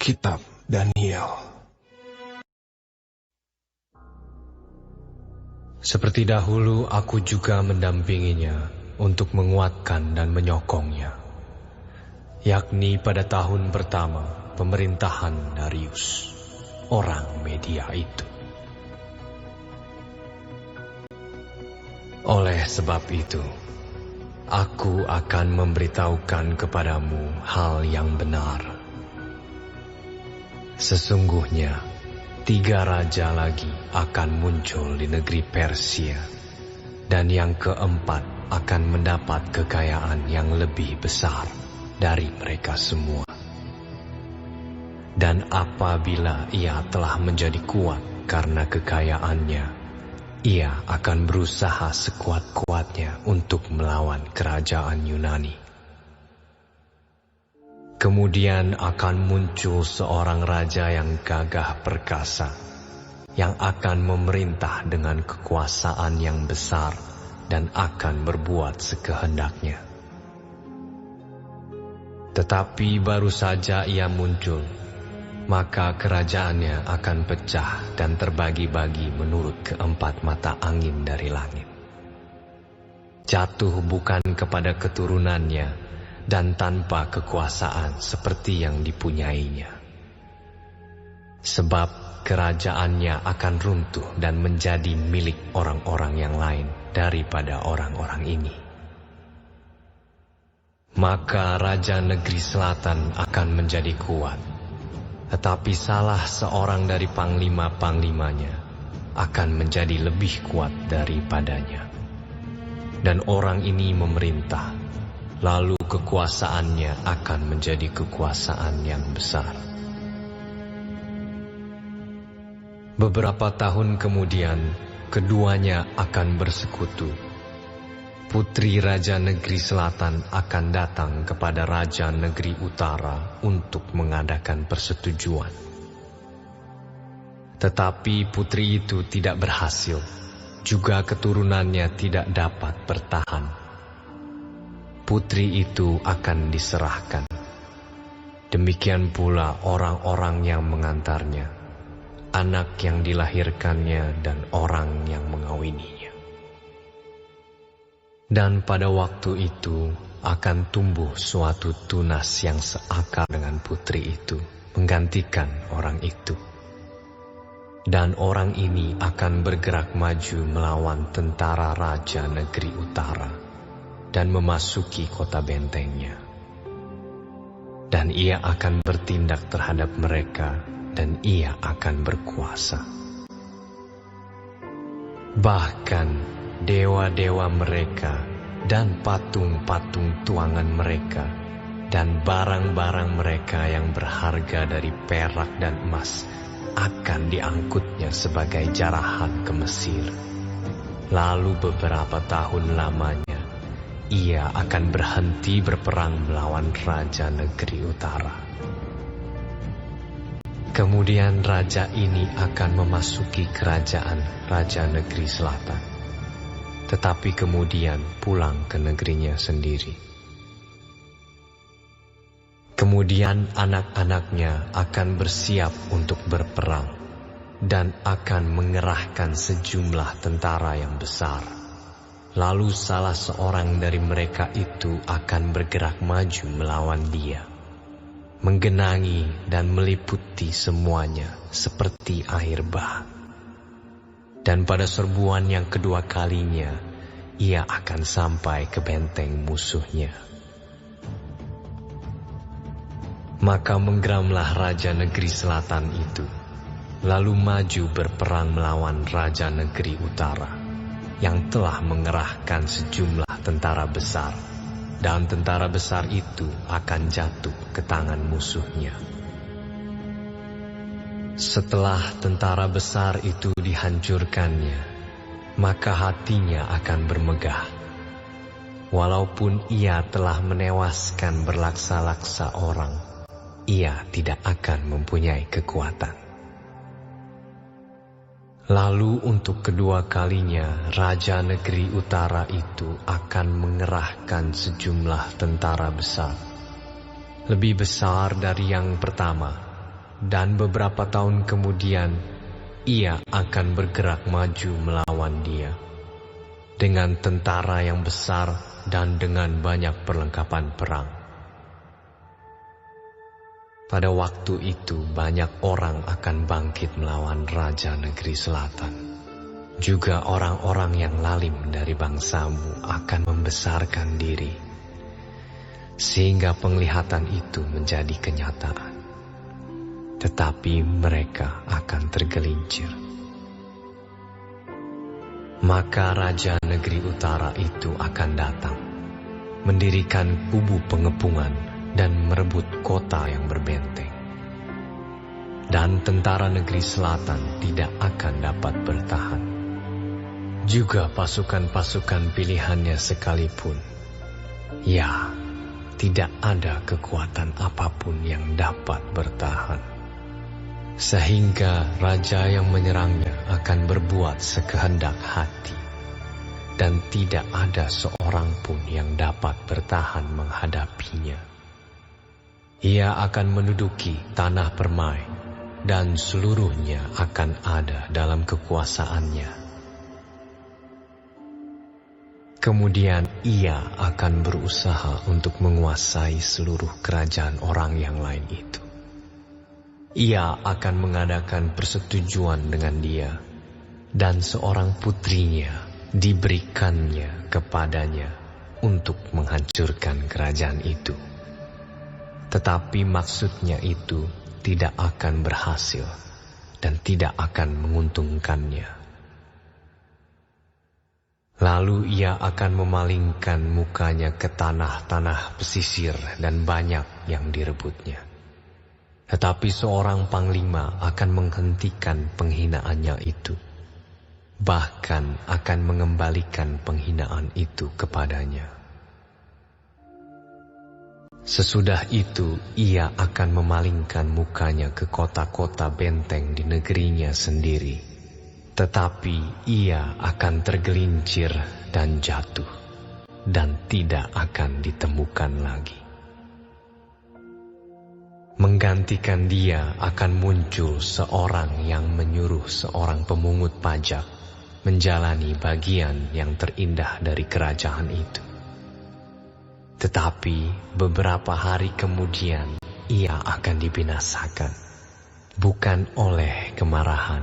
Kitab Daniel. Seperti dahulu aku juga mendampinginya untuk menguatkan dan menyokongnya, yakni pada tahun pertama pemerintahan Darius, orang Media itu. Oleh sebab itu, aku akan memberitahukan kepadamu hal yang benar. Sesungguhnya, 3 raja lagi akan muncul di negeri Persia, dan yang keempat akan mendapat kekayaan yang lebih besar dari mereka semua. Dan apabila ia telah menjadi kuat karena kekayaannya, ia akan berusaha sekuat-kuatnya untuk melawan kerajaan Yunani. Kemudian akan muncul seorang raja yang gagah perkasa, yang akan memerintah dengan kekuasaan yang besar dan akan berbuat sekehendaknya. Tetapi baru saja ia muncul, maka kerajaannya akan pecah dan terbagi-bagi menurut keempat mata angin dari langit. Jatuh bukan kepada keturunannya, dan tanpa kekuasaan seperti yang dipunyainya. Sebab kerajaannya akan runtuh dan menjadi milik orang-orang yang lain daripada orang-orang ini. Maka Raja Negeri Selatan akan menjadi kuat, tetapi salah seorang dari panglima-panglimanya akan menjadi lebih kuat daripadanya. Dan orang ini memerintah, lalu kekuasaannya akan menjadi kekuasaan yang besar. Beberapa tahun kemudian, keduanya akan bersekutu. Putri Raja Negeri Selatan akan datang kepada Raja Negeri Utara untuk mengadakan persetujuan. Tetapi putri itu tidak berhasil, juga keturunannya tidak dapat bertahan. Putri itu akan diserahkan. Demikian pula orang-orang yang mengantarnya, anak yang dilahirkannya dan orang yang mengawininya. Dan pada waktu itu akan tumbuh suatu tunas yang seakar dengan putri itu, menggantikan orang itu. Dan orang ini akan bergerak maju melawan tentara Raja Negeri Utara dan memasuki kota bentengnya. Dan ia akan bertindak terhadap mereka, dan ia akan berkuasa. Bahkan dewa-dewa mereka dan patung-patung tuangan mereka dan barang-barang mereka yang berharga dari perak dan emas akan diangkutnya sebagai jarahan ke Mesir. Lalu beberapa tahun lamanya ia akan berhenti berperang melawan Raja Negeri Utara. Kemudian raja ini akan memasuki kerajaan Raja Negeri Selatan, tetapi kemudian pulang ke negerinya sendiri. Kemudian anak-anaknya akan bersiap untuk berperang dan akan mengerahkan sejumlah tentara yang besar. Lalu salah seorang dari mereka itu akan bergerak maju melawan dia, menggenangi dan meliputi semuanya seperti air bah. Dan pada serbuan yang kedua kalinya, ia akan sampai ke benteng musuhnya. Maka menggeramlah Raja Negeri Selatan itu, lalu maju berperang melawan Raja Negeri Utara, yang telah mengerahkan sejumlah tentara besar, dan tentara besar itu akan jatuh ke tangan musuhnya. Setelah tentara besar itu dihancurkannya, maka hatinya akan bermegah. Walaupun ia telah menewaskan berlaksa-laksa orang, ia tidak akan mempunyai kekuatan. Lalu untuk kedua kalinya Raja Negeri Utara itu akan mengerahkan sejumlah tentara besar, lebih besar dari yang pertama, dan beberapa tahun kemudian ia akan bergerak maju melawan dia dengan tentara yang besar dan dengan banyak perlengkapan perang. Pada waktu itu banyak orang akan bangkit melawan Raja Negeri Selatan. Juga orang-orang yang lalim dari bangsamu akan membesarkan diri, sehingga penglihatan itu menjadi kenyataan. Tetapi mereka akan tergelincir. Maka Raja Negeri Utara itu akan datang, mendirikan kubu pengepungan dan merebut kota yang berbenteng. Dan tentara Negeri Selatan tidak akan dapat bertahan. Juga pasukan-pasukan pilihannya sekalipun, ya, tidak ada kekuatan apapun yang dapat bertahan. Sehingga raja yang menyerangnya akan berbuat sekehendak hati, dan tidak ada seorang pun yang dapat bertahan menghadapinya. Ia akan menduduki tanah permai, dan seluruhnya akan ada dalam kekuasaannya. Kemudian ia akan berusaha untuk menguasai seluruh kerajaan orang yang lain itu. Ia akan mengadakan persetujuan dengan dia, dan seorang putrinya diberikannya kepadanya untuk menghancurkan kerajaan itu. Tetapi maksudnya itu tidak akan berhasil dan tidak akan menguntungkannya. Lalu ia akan memalingkan mukanya ke tanah-tanah pesisir dan banyak yang direbutnya. Tetapi seorang panglima akan menghentikan penghinaannya itu, bahkan akan mengembalikan penghinaan itu kepadanya. Sesudah itu ia akan memalingkan mukanya ke kota-kota benteng di negerinya sendiri, tetapi ia akan tergelincir dan jatuh, dan tidak akan ditemukan lagi. Menggantikan dia akan muncul seorang yang menyuruh seorang pemungut pajak menjalani bagian yang terindah dari kerajaan itu. Tetapi beberapa hari kemudian ia akan dibinasakan, bukan oleh kemarahan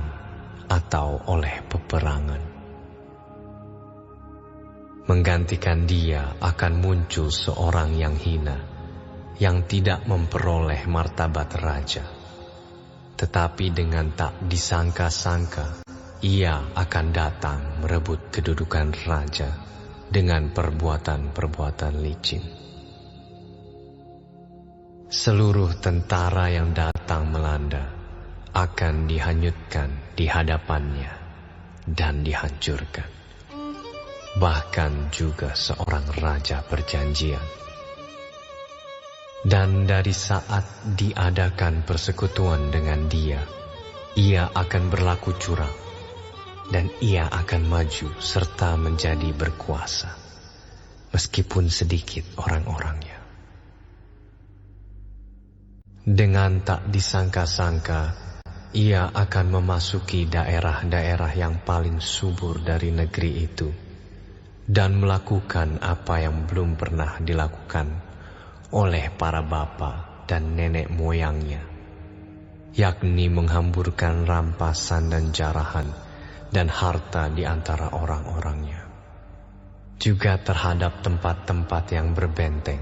atau oleh peperangan. Menggantikan dia akan muncul seorang yang hina, yang tidak memperoleh martabat raja. Tetapi dengan tak disangka-sangka, ia akan datang merebut kedudukan raja dengan perbuatan-perbuatan licin. Seluruh tentara yang datang melanda akan dihanyutkan di hadapannya dan dihancurkan. Bahkan juga seorang raja perjanjian. Dan dari saat diadakan persekutuan dengan dia, ia akan berlaku curang, dan ia akan maju serta menjadi berkuasa, meskipun sedikit orang-orangnya. Dengan tak disangka-sangka, ia akan memasuki daerah-daerah yang paling subur dari negeri itu, dan melakukan apa yang belum pernah dilakukan oleh para bapa dan nenek moyangnya, yakni menghamburkan rampasan dan jarahan dan harta di antara orang-orangnya. Juga terhadap tempat-tempat yang berbenteng,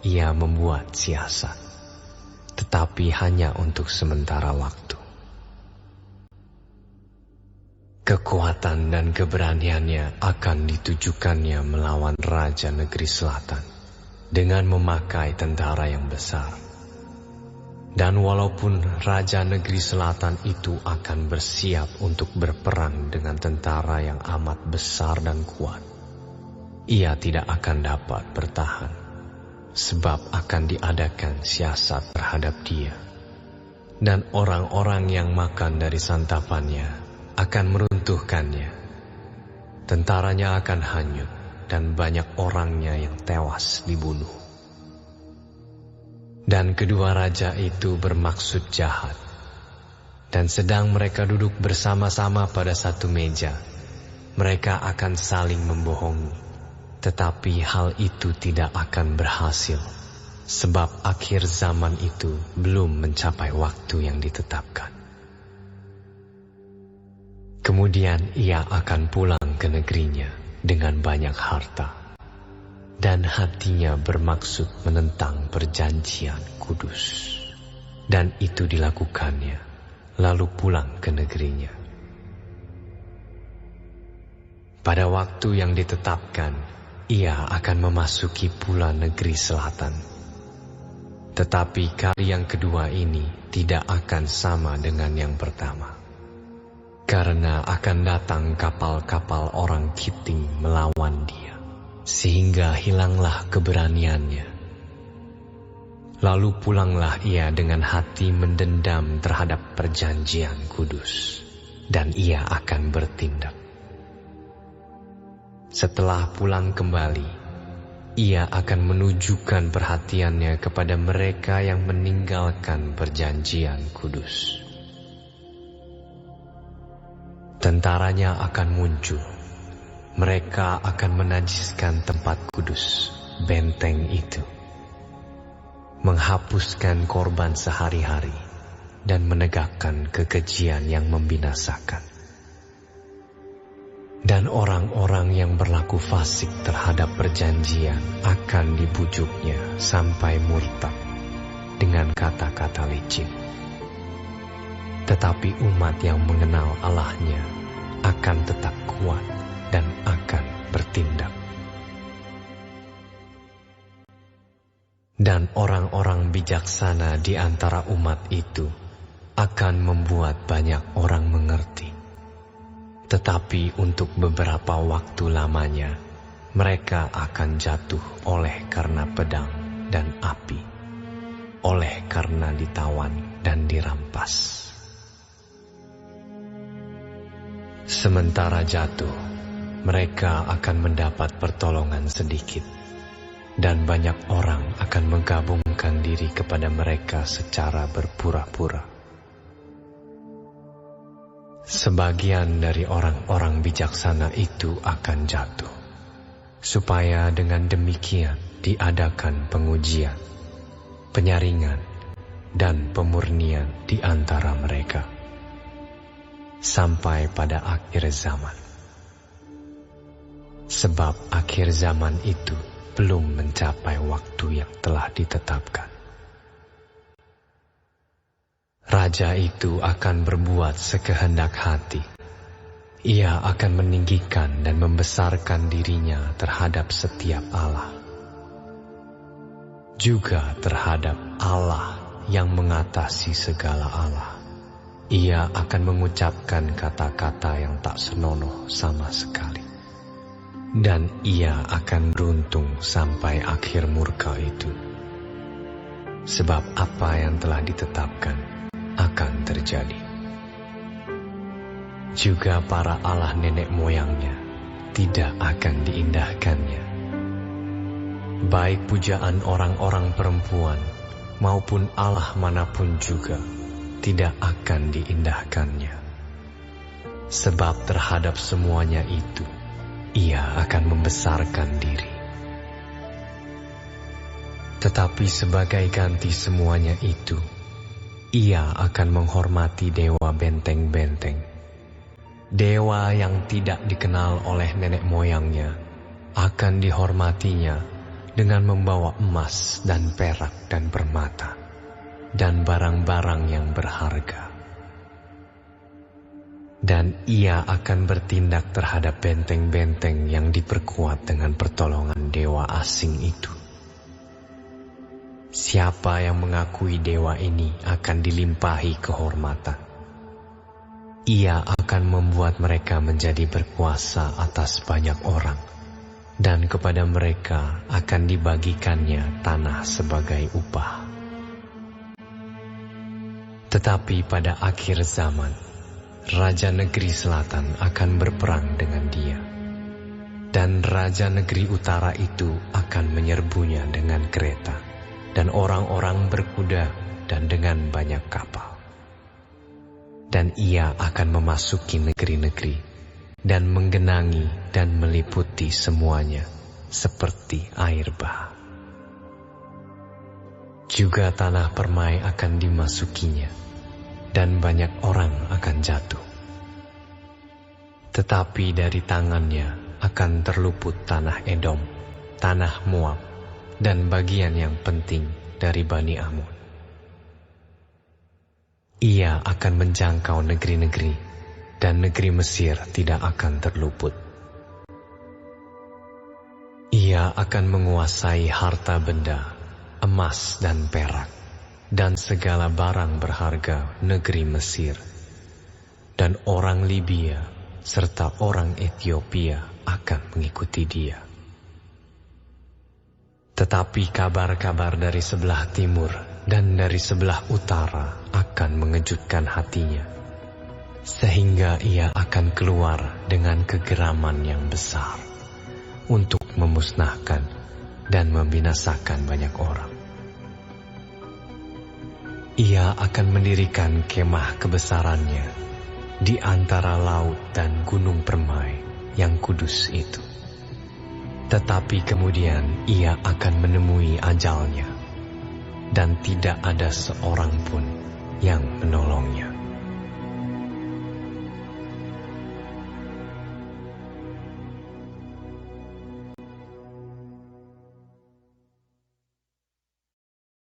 ia membuat siasat, tetapi hanya untuk sementara waktu. Kekuatan dan keberaniannya akan ditujukannya melawan Raja Negeri Selatan dengan memakai tentara yang besar. Dan walaupun Raja Negeri Selatan itu akan bersiap untuk berperang dengan tentara yang amat besar dan kuat, ia tidak akan dapat bertahan, sebab akan diadakan siasat terhadap dia. Dan orang-orang yang makan dari santapannya akan meruntuhkannya. Tentaranya akan hanyut, dan banyak orangnya yang tewas dibunuh. Dan kedua raja itu bermaksud jahat. Dan sedang mereka duduk bersama-sama pada satu meja, mereka akan saling membohongi. Tetapi hal itu tidak akan berhasil, sebab akhir zaman itu belum mencapai waktu yang ditetapkan. Kemudian ia akan pulang ke negerinya dengan banyak harta, dan hatinya bermaksud menentang perjanjian kudus. Dan itu dilakukannya, lalu pulang ke negerinya. Pada waktu yang ditetapkan, ia akan memasuki pula negeri selatan. Tetapi kali yang kedua ini tidak akan sama dengan yang pertama, karena akan datang kapal-kapal orang Kitim melawan dia, sehingga hilanglah keberaniannya. Lalu pulanglah ia dengan hati mendendam terhadap perjanjian kudus, dan ia akan bertindak. Setelah pulang kembali, ia akan menunjukkan perhatiannya kepada mereka yang meninggalkan perjanjian kudus. Tentaranya akan muncul, mereka akan menajiskan tempat kudus, benteng itu, menghapuskan korban sehari-hari, dan menegakkan kekejian yang membinasakan. Dan orang-orang yang berlaku fasik terhadap perjanjian akan dibujuknya sampai murtad dengan kata-kata licin. Tetapi umat yang mengenal Allahnya akan tetap kuat dan akan bertindak. Dan orang-orang bijaksana di antara umat itu akan membuat banyak orang mengerti. Tetapi untuk beberapa waktu lamanya, mereka akan jatuh oleh karena pedang dan api, oleh karena ditawan dan dirampas. Sementara jatuh, mereka akan mendapat pertolongan sedikit, dan banyak orang akan menggabungkan diri kepada mereka secara berpura-pura. Sebagian dari orang-orang bijaksana itu akan jatuh, supaya dengan demikian diadakan pengujian, penyaringan, dan pemurnian di antara mereka, sampai pada akhir zaman. Sebab akhir zaman itu belum mencapai waktu yang telah ditetapkan. Raja itu akan berbuat sekehendak hati. Ia akan meninggikan dan membesarkan dirinya terhadap setiap Allah, juga terhadap Allah yang mengatasi segala Allah. Ia akan mengucapkan kata-kata yang tak senonoh sama sekali, dan ia akan beruntung sampai akhir murka itu. Sebab apa yang telah ditetapkan akan terjadi. Juga para Allah nenek moyangnya tidak akan diindahkannya. Baik pujaan orang-orang perempuan maupun Allah manapun juga tidak akan diindahkannya. Sebab terhadap semuanya itu, ia akan membesarkan diri. Tetapi sebagai ganti semuanya itu, ia akan menghormati dewa benteng-benteng. Dewa yang tidak dikenal oleh nenek moyangnya akan dihormatinya dengan membawa emas dan perak dan permata dan barang-barang yang berharga. Dan ia akan bertindak terhadap benteng-benteng yang diperkuat dengan pertolongan dewa asing itu. Siapa yang mengakui dewa ini akan dilimpahi kehormatan. Ia akan membuat mereka menjadi berkuasa atas banyak orang, dan kepada mereka akan dibagikannya tanah sebagai upah. Tetapi pada akhir zaman, Raja Negeri Selatan akan berperang dengan dia, dan Raja Negeri Utara itu akan menyerbunya dengan kereta. dan orang-orang berkuda dan dengan banyak kapal. Dan ia akan memasuki negeri-negeri dan menggenangi dan meliputi semuanya seperti air bah. Juga tanah permai akan dimasukinya, dan banyak orang akan jatuh. Tetapi dari tangannya akan terluput tanah Edom, tanah Moab, dan bagian yang penting dari Bani Amun. Ia akan menjangkau negeri-negeri, dan negeri Mesir tidak akan terluput. Ia akan menguasai harta benda, emas dan perak, dan segala barang berharga negeri Mesir. Dan orang Libya serta orang Ethiopia akan mengikuti dia. Tetapi kabar-kabar dari sebelah timur dan dari sebelah utara akan mengejutkan hatinya, sehingga ia akan keluar dengan kegeraman yang besar untuk memusnahkan dan membinasakan banyak orang. Ia akan mendirikan kemah kebesarannya di antara laut dan gunung permai yang kudus itu. Tetapi kemudian ia akan menemui ajalnya, dan tidak ada seorang pun yang menolongnya.